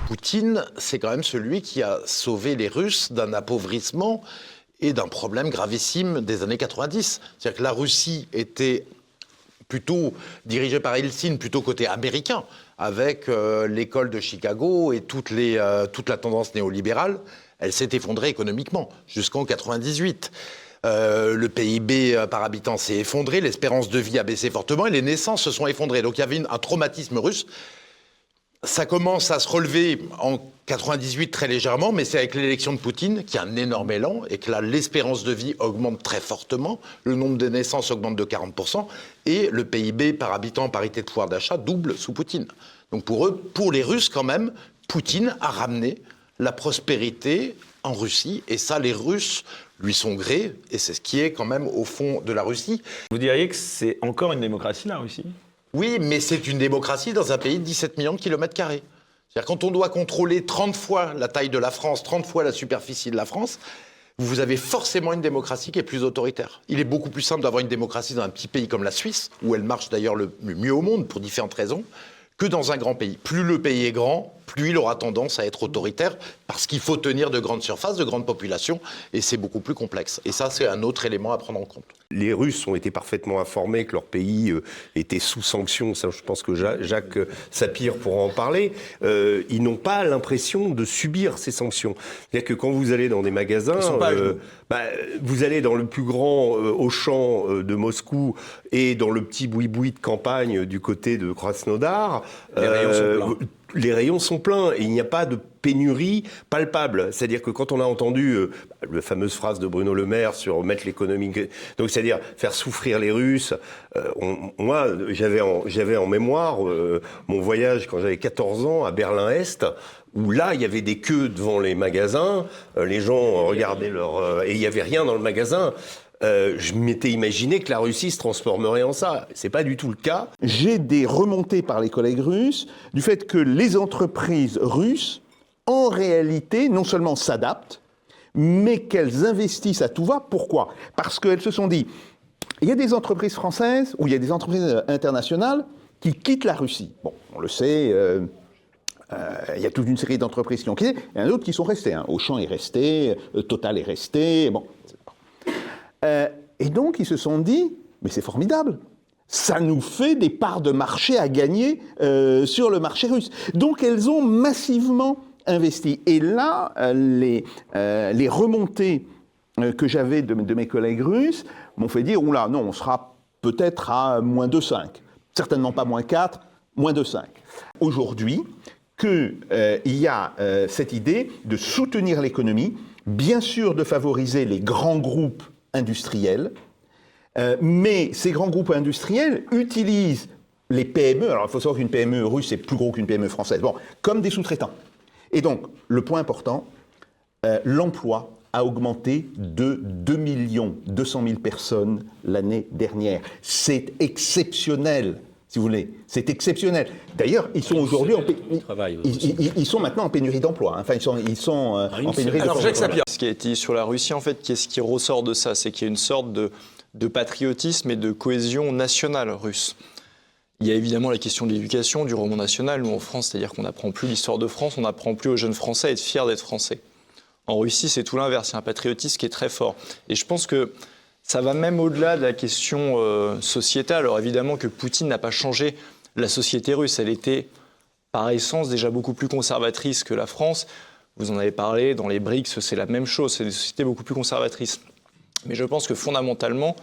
Poutine, c'est quand même celui qui a sauvé les Russes d'un appauvrissement et d'un problème gravissime des années 90. C'est-à-dire que la Russie était plutôt dirigée par Helsinki, plutôt côté américain, avec l'école de Chicago et toute la tendance néolibérale. Elle s'est effondrée économiquement jusqu'en 98. Le PIB par habitant s'est effondré, l'espérance de vie a baissé fortement et les naissances se sont effondrées. Donc il y avait un traumatisme russe. Ça commence à se relever en 98 très légèrement, mais c'est avec l'élection de Poutine qu'il y a un énorme élan et que là, l'espérance de vie augmente très fortement, le nombre de naissances augmente de 40% et le PIB par habitant, parité de pouvoir d'achat, double sous Poutine. Donc pour eux, pour les Russes quand même, Poutine a ramené la prospérité en Russie et ça, les Russes lui sont grés et c'est ce qui est quand même au fond de la Russie. Vous diriez que c'est encore une démocratie, la Russie ? Oui, mais c'est une démocratie dans un pays de 17 millions de kilomètres carrés. C'est-à-dire quand on doit contrôler 30 fois la taille de la France, 30 fois la superficie de la France, vous avez forcément une démocratie qui est plus autoritaire. Il est beaucoup plus simple d'avoir une démocratie dans un petit pays comme la Suisse, où elle marche d'ailleurs le mieux au monde pour différentes raisons, que dans un grand pays. Plus le pays est grand, plus il aura tendance à être autoritaire, parce qu'il faut tenir de grandes surfaces, de grandes populations, et c'est beaucoup plus complexe. Et ça, c'est un autre élément à prendre en compte. Les Russes ont été parfaitement informés que leur pays était sous sanctions. Ça, je pense que Jacques Sapir pourra en parler. Ils n'ont pas l'impression de subir ces sanctions. C'est-à-dire que quand vous allez dans des magasins, vous allez dans le plus grand Auchan de Moscou et dans le petit boui-boui de campagne du côté de Krasnodar. Les rayons sont pleins et il n'y a pas de pénurie palpable. C'est-à-dire que quand on a entendu la fameuse phrase de Bruno Le Maire sur mettre l'économie, donc c'est-à-dire faire souffrir les Russes, moi j'avais en mémoire mon voyage quand j'avais 14 ans à Berlin-Est, où là il y avait des queues devant les magasins, les gens regardaient et il n'y avait rien dans le magasin. Je m'étais imaginé que la Russie se transformerait en ça. C'est pas du tout le cas. J'ai des remontées par les collègues russes du fait que les entreprises russes, en réalité, non seulement s'adaptent, mais qu'elles investissent à tout va. Pourquoi ? Parce qu'elles se sont dit, il y a des entreprises françaises ou il y a des entreprises internationales qui quittent la Russie. Bon, on le sait, il y a toute une série d'entreprises qui ont quitté, et il y en a d'autres qui sont restées. Auchan est resté, Total est resté, bon. Et donc, ils se sont dit, mais c'est formidable, ça nous fait des parts de marché à gagner sur le marché russe. Donc, elles ont massivement investi. Et là, les remontées que j'avais de mes collègues russes m'ont fait dire, oula, non, on sera peut-être à moins 2,5. Certainement pas moins 4, moins 2,5. Aujourd'hui, qu'il y a cette idée de soutenir l'économie, bien sûr de favoriser les grands groupes industriels, mais ces grands groupes industriels utilisent les PME, alors il faut savoir qu'une PME russe est plus gros qu'une PME française, bon, comme des sous-traitants. Et donc, le point important, l'emploi a augmenté de 2 200 000 personnes l'année dernière. C'est exceptionnel, si vous voulez. C'est exceptionnel. D'ailleurs, ils sont aujourd'hui ils sont maintenant en pénurie d'emploi. Enfin, ils sont en pénurie Alors, Jacques d'emploi. Sapir. Ce qui a été dit sur la Russie, en fait, qu'est-ce qui ressort de ça ? C'est qu'il y a une sorte de patriotisme et de cohésion nationale russe. Il y a évidemment la question de l'éducation, du roman national. Nous, en France, c'est-à-dire qu'on n'apprend plus l'histoire de France, on n'apprend plus aux jeunes Français à être fiers d'être Français. En Russie, c'est tout l'inverse. Il y a un patriotisme qui est très fort. Et je pense que ça va même au-delà de la question sociétale. Alors évidemment que Poutine n'a pas changé la société russe. Elle était, par essence, déjà beaucoup plus conservatrice que la France. Vous en avez parlé, dans les BRICS, c'est la même chose. C'est des sociétés beaucoup plus conservatrices. Mais je pense que fondamentalement,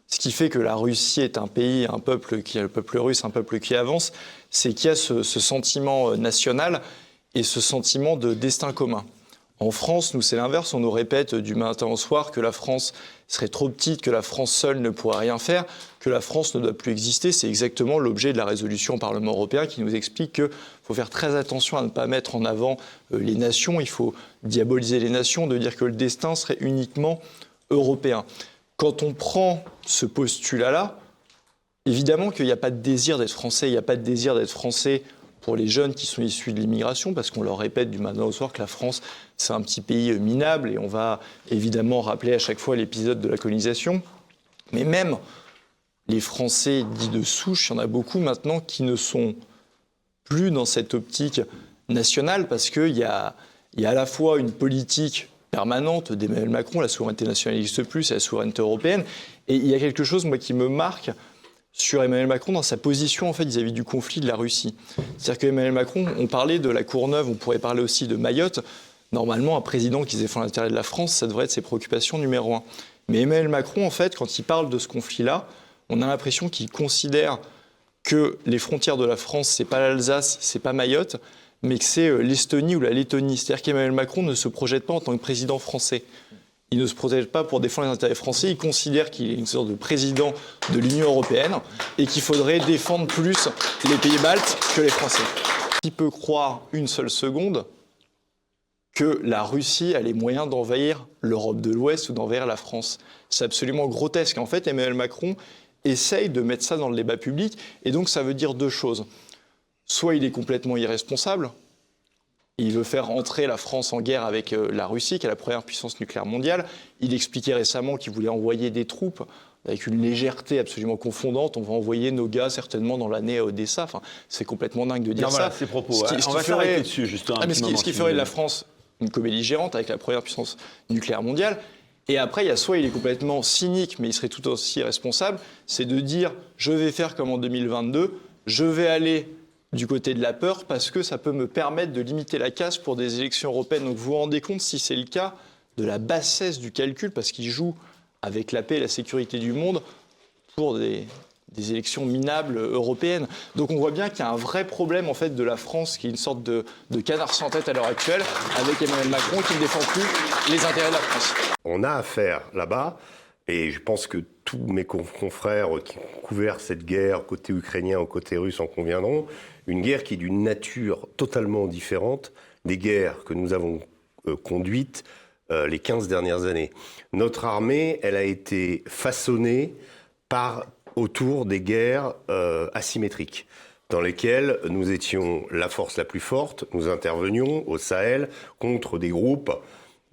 ce qui fait que la Russie est un pays, un peuple le peuple russe, un peuple qui avance, c'est qu'il y a ce sentiment national et ce sentiment de destin commun. En France, nous, c'est l'inverse. On nous répète du matin au soir que la France serait trop petite, que la France seule ne pourrait rien faire, que la France ne doit plus exister. C'est exactement l'objet de la résolution au Parlement européen qui nous explique qu'il faut faire très attention à ne pas mettre en avant les nations. Il faut diaboliser les nations, de dire que le destin serait uniquement européen. Quand on prend ce postulat-là, évidemment qu'il n'y a pas de désir d'être français. Il n'y a pas de désir d'être français pour les jeunes qui sont issus de l'immigration, parce qu'on leur répète du matin au soir que la France, c'est un petit pays minable, et on va évidemment rappeler à chaque fois l'épisode de la colonisation. Mais même les Français dits de souche, il y en a beaucoup maintenant qui ne sont plus dans cette optique national, parce qu'il y a à la fois une politique permanente d'Emmanuel Macron, la souveraineté nationale n'existe plus, c'est la souveraineté européenne, et il y a quelque chose, moi, qui me marque sur Emmanuel Macron dans sa position, en fait, vis-à-vis du conflit de la Russie. C'est-à-dire qu'Emmanuel Macron, on parlait de la Courneuve, on pourrait parler aussi de Mayotte. Normalement, un président qui défend l'intérêt de la France, ça devrait être ses préoccupations numéro 1. Mais Emmanuel Macron, en fait, quand il parle de ce conflit-là, on a l'impression qu'il considère que les frontières de la France, c'est pas l'Alsace, c'est pas Mayotte, mais que c'est l'Estonie ou la Lettonie. C'est-à-dire qu'Emmanuel Macron ne se projette pas en tant que président français. Il ne se projette pas pour défendre les intérêts français. Il considère qu'il est une sorte de président de l'Union européenne et qu'il faudrait défendre plus les pays baltes que les Français. Qui peut croire une seule seconde que la Russie a les moyens d'envahir l'Europe de l'Ouest ou d'envahir la France? C'est absolument grotesque. En fait, Emmanuel Macron essaye de mettre ça dans le débat public. Et donc, ça veut dire deux choses. Soit il est complètement irresponsable, il veut faire entrer la France en guerre avec la Russie, qui est la première puissance nucléaire mondiale. Il expliquait récemment qu'il voulait envoyer des troupes avec une légèreté absolument confondante. On va envoyer nos gars certainement dans l'année à Odessa. Enfin, c'est complètement dingue de dire ça. Voilà, ces propos. Ce On va s'arrêter dessus, juste un petit moment. Ce qui ferait de la France une comédie gérante avec la première puissance nucléaire mondiale. Et après, il y a soit il est complètement cynique, mais il serait tout aussi responsable, c'est de dire « je vais faire comme en 2022, je vais aller du côté de la peur parce que ça peut me permettre de limiter la casse pour des élections européennes. » Donc vous vous rendez compte, si c'est le cas, de la bassesse du calcul, parce qu'il joue avec la paix et la sécurité du monde pour des élections minables européennes. Donc on voit bien qu'il y a un vrai problème en fait de la France, qui est une sorte de canard sans tête à l'heure actuelle, avec Emmanuel Macron qui ne défend plus les intérêts de la France. On a affaire là-bas, et je pense que tous mes confrères qui ont couvert cette guerre, côté ukrainien ou côté russe, en conviendront, une guerre qui est d'une nature totalement différente des guerres que nous avons conduites les 15 dernières années. Notre armée, elle a été façonnée autour des guerres asymétriques, dans lesquelles nous étions la force la plus forte, nous intervenions au Sahel contre des groupes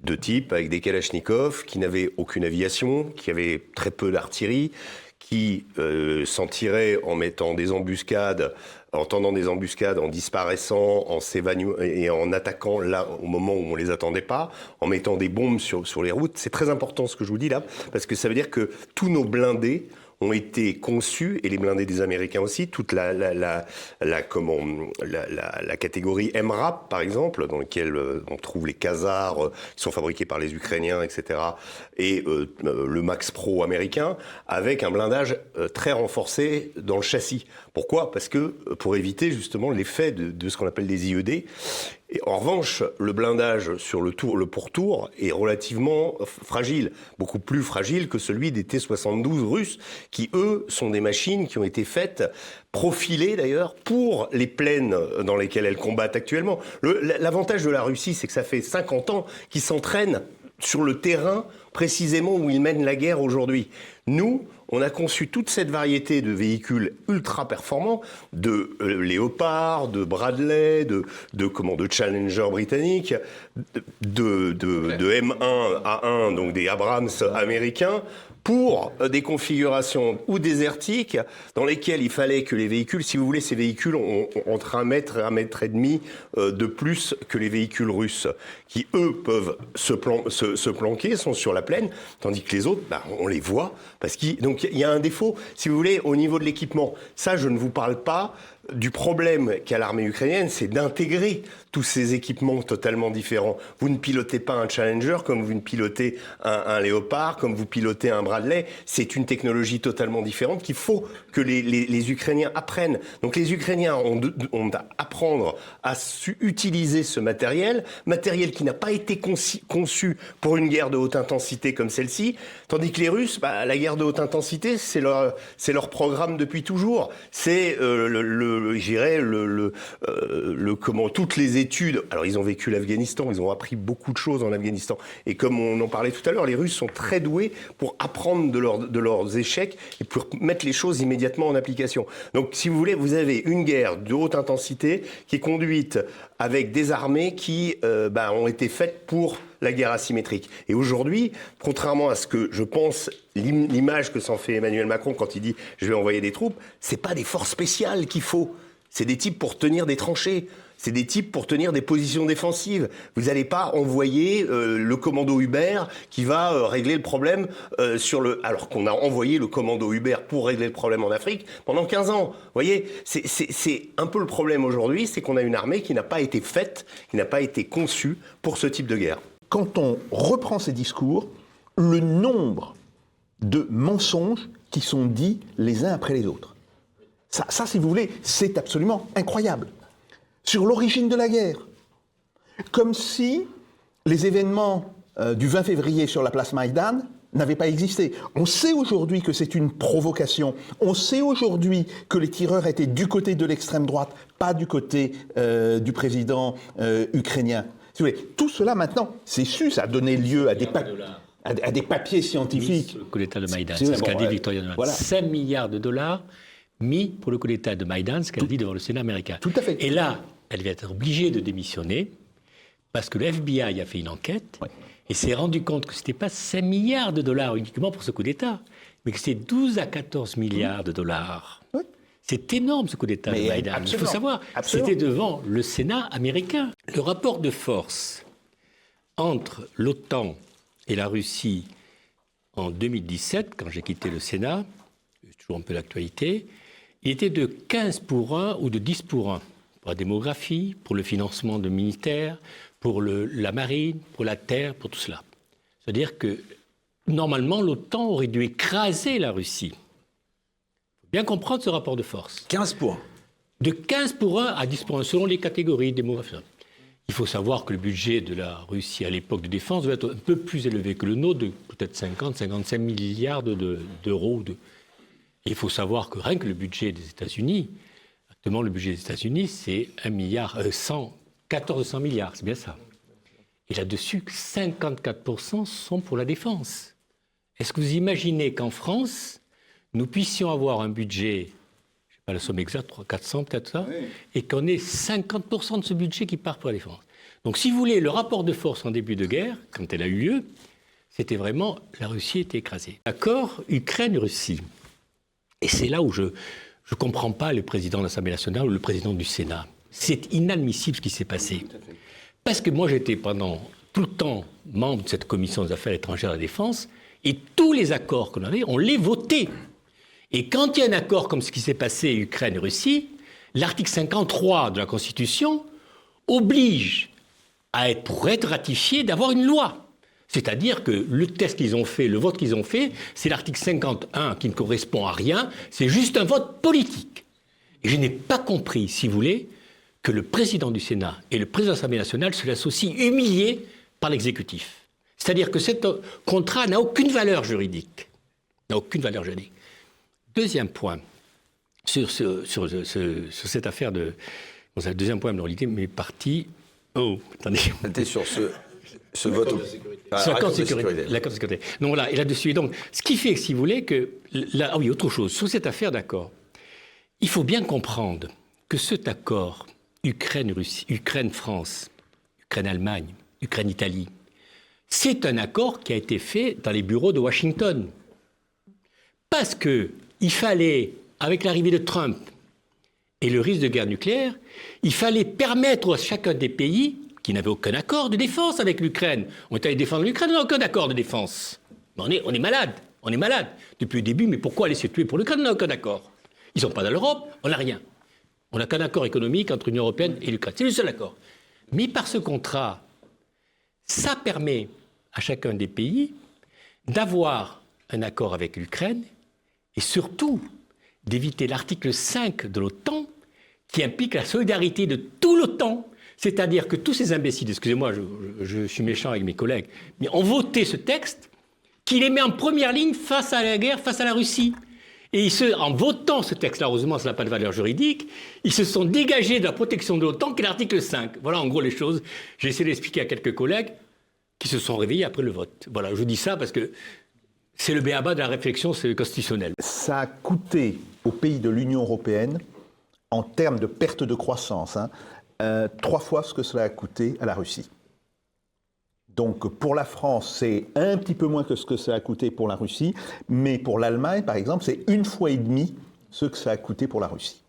de type avec des kalachnikovs qui n'avaient aucune aviation, qui avaient très peu d'artillerie, qui s'en tiraient en mettant des embuscades, en tendant des embuscades, en disparaissant, en s'évanouissant et en attaquant là au moment où on les attendait pas, en mettant des bombes sur les routes. C'est très important ce que je vous dis là, parce que ça veut dire que tous nos blindés ont été conçus, et les blindés des Américains aussi, toute la catégorie MRAP, par exemple, dans laquelle on trouve les Khazars qui sont fabriqués par les Ukrainiens, etc., et le Max Pro américain, avec un blindage très renforcé dans le châssis. Pourquoi ? Parce que pour éviter justement l'effet de ce qu'on appelle des IED. Et en revanche, le blindage sur le pourtour est relativement fragile, beaucoup plus fragile que celui des T-72 russes, qui eux sont des machines qui ont été faites, profilées d'ailleurs, pour les plaines dans lesquelles elles combattent actuellement. L'avantage de la Russie, c'est que ça fait 50 ans qu'ils s'entraînent sur le terrain précisément où ils mènent la guerre aujourd'hui. Nous, on a conçu toute cette variété de véhicules ultra performants, de Léopard, de Bradley, de Challenger britanniques, de M1A1, donc des Abrams américains, pour des configurations ou désertiques dans lesquelles il fallait que les véhicules, si vous voulez, ces véhicules ont entre 1 mètre et 1,5 mètre de plus que les véhicules russes, qui eux peuvent se planquer, sont sur la plaine, tandis que les autres, on les voit, parce donc il y a un défaut, si vous voulez, au niveau de l'équipement. Ça, je ne vous parle pas du problème qu'a l'armée ukrainienne, c'est d'intégrer tous ces équipements totalement différents. Vous ne pilotez pas un Challenger comme vous ne pilotez un Léopard, comme vous pilotez un Bradley. C'est une technologie totalement différente qu'il faut que les Ukrainiens apprennent. Donc les Ukrainiens ont à apprendre à utiliser ce matériel qui n'a pas été conçu pour une guerre de haute intensité comme celle-ci, tandis que les Russes, la guerre de haute intensité, c'est leur programme depuis toujours. C'est toutes les études. Alors ils ont vécu l'Afghanistan, ils ont appris beaucoup de choses en Afghanistan. Et comme on en parlait tout à l'heure, les Russes sont très doués pour apprendre de leurs échecs et pour mettre les choses immédiatement en application. Donc si vous voulez, vous avez une guerre de haute intensité qui est conduite avec des armées qui ont été faites pour la guerre asymétrique. Et aujourd'hui, contrairement à ce que je pense, l'image que s'en fait Emmanuel Macron quand il dit « je vais envoyer des troupes », c'est pas des forces spéciales qu'il faut. C'est des types pour tenir des tranchées. C'est des types pour tenir des positions défensives. Vous n'allez pas envoyer le commando Hubert qui va régler le problème alors qu'on a envoyé le commando Hubert pour régler le problème en Afrique pendant 15 ans. Vous voyez, c'est un peu le problème aujourd'hui, c'est qu'on a une armée qui n'a pas été faite, qui n'a pas été conçue pour ce type de guerre. Quand on reprend ces discours, le nombre de mensonges qui sont dits les uns après les autres. Ça, si vous voulez, c'est absolument incroyable. Sur l'origine de la guerre. Comme si les événements du 20 février sur la place Maïdan n'avaient pas existé. On sait aujourd'hui que c'est une provocation. On sait aujourd'hui que les tireurs étaient du côté de l'extrême droite, pas du côté du président ukrainien. Si vous voulez, tout cela maintenant, c'est su, ça a donné lieu à des papiers scientifiques. Le coup d'État de Maïdan, c'est ce qu'a dit Victoria Nuland. Voilà. 5 milliards de dollars mis pour le coup d'État de Maïdan, ce qu'elle dit devant le Sénat américain. Tout à fait. Et là, elle va être obligée de démissionner parce que le FBI a fait une enquête et s'est rendu compte que ce n'était pas 5 milliards de dollars uniquement pour ce coup d'État, mais que c'était 12 à 14 milliards de dollars. Oui. C'est énorme ce coup d'État de Maïdan. Il faut savoir, c'était devant le Sénat américain. Le rapport de force entre l'OTAN et la Russie en 2017, quand j'ai quitté le Sénat, c'est toujours un peu l'actualité, il était de 15 pour 1 ou de 10 pour 1. Pour la démographie, pour le financement de militaires, pour la marine, pour la terre, pour tout cela. C'est-à-dire que, normalement, l'OTAN aurait dû écraser la Russie. Il faut bien comprendre ce rapport de force. 15 pour 1. De 15 pour 1 à 10 pour 1, selon les catégories démographiques. Il faut savoir que le budget de la Russie à l'époque de défense devait être un peu plus élevé que le nôtre, de peut-être 50-55 milliards d'euros. Et il faut savoir que rien que le budget des États-Unis, actuellement le budget des États-Unis, c'est 1400 milliards, c'est bien ça. Et là-dessus, 54% sont pour la défense. Est-ce que vous imaginez qu'en France, nous puissions avoir un budget, je ne sais pas la somme exacte, 300-400 peut-être ça, oui, et qu'on ait 50% de ce budget qui part pour la défense. Donc si vous voulez, le rapport de force en début de guerre, quand elle a eu lieu, c'était vraiment, la Russie était écrasée. L'accord Ukraine-Russie. Et c'est là où je ne comprends pas le président de l'Assemblée nationale ou le président du Sénat. C'est inadmissible ce qui s'est passé. Parce que moi, j'étais pendant tout le temps membre de cette commission des affaires étrangères et de la défense, et tous les accords qu'on avait, on les votait. Et quand il y a un accord comme ce qui s'est passé Ukraine et Russie, l'article 53 de la Constitution oblige pour être ratifié, d'avoir une loi. C'est-à-dire que le test qu'ils ont fait, le vote qu'ils ont fait, c'est l'article 51 qui ne correspond à rien, c'est juste un vote politique. Et je n'ai pas compris, si vous voulez, que le président du Sénat et le président de l'Assemblée nationale se laissent aussi humiliés par l'exécutif. C'est-à-dire que ce contrat n'a aucune valeur juridique. N'a aucune valeur juridique. Deuxième point, sur cette affaire de... Bon, c'est le deuxième point, mais en réalité, mes partis... Oh, attendez. C'était sur ce vote... Sur l'accord de sécurité. L'accord de sécurité. Donc voilà, et là-dessus. Et donc, ce qui fait que, si vous voulez, que... Ah oui, autre chose. Sur cette affaire d'accord, il faut bien comprendre que cet accord Ukraine-Russie, Ukraine-France, Ukraine-Allemagne, Ukraine-Italie, c'est un accord qui a été fait dans les bureaux de Washington. Parce qu'il fallait, avec l'arrivée de Trump et le risque de guerre nucléaire, il fallait permettre à chacun des pays qui n'avaient aucun accord de défense avec l'Ukraine. On est allé défendre l'Ukraine, on n'a aucun accord de défense. On est malade, depuis le début, mais pourquoi aller se tuer pour l'Ukraine? On n'a aucun accord. Ils ne sont pas dans l'Europe, on n'a rien. On n'a qu'un accord économique entre l'Union européenne et l'Ukraine. C'est le seul accord. Mais par ce contrat, ça permet à chacun des pays d'avoir un accord avec l'Ukraine et surtout d'éviter l'article 5 de l'OTAN qui implique la solidarité de tout l'OTAN. C'est-à-dire que tous ces imbéciles, excusez-moi, je suis méchant avec mes collègues, mais ont voté ce texte qui les met en première ligne face à la guerre, face à la Russie. Et en votant ce texte-là, heureusement, ça n'a pas de valeur juridique, ils se sont dégagés de la protection de l'OTAN, qui est l'article 5. Voilà, en gros, les choses. J'ai essayé d'expliquer à quelques collègues qui se sont réveillés après le vote. Voilà, je dis ça parce que c'est le b.a.-ba de la réflexion constitutionnelle. Ça a coûté aux pays de l'Union européenne, en termes de perte de croissance, 3 fois ce que cela a coûté à la Russie. Donc pour la France, c'est un petit peu moins que ce que ça a coûté pour la Russie, mais pour l'Allemagne, par exemple, c'est 1,5 fois ce que ça a coûté pour la Russie.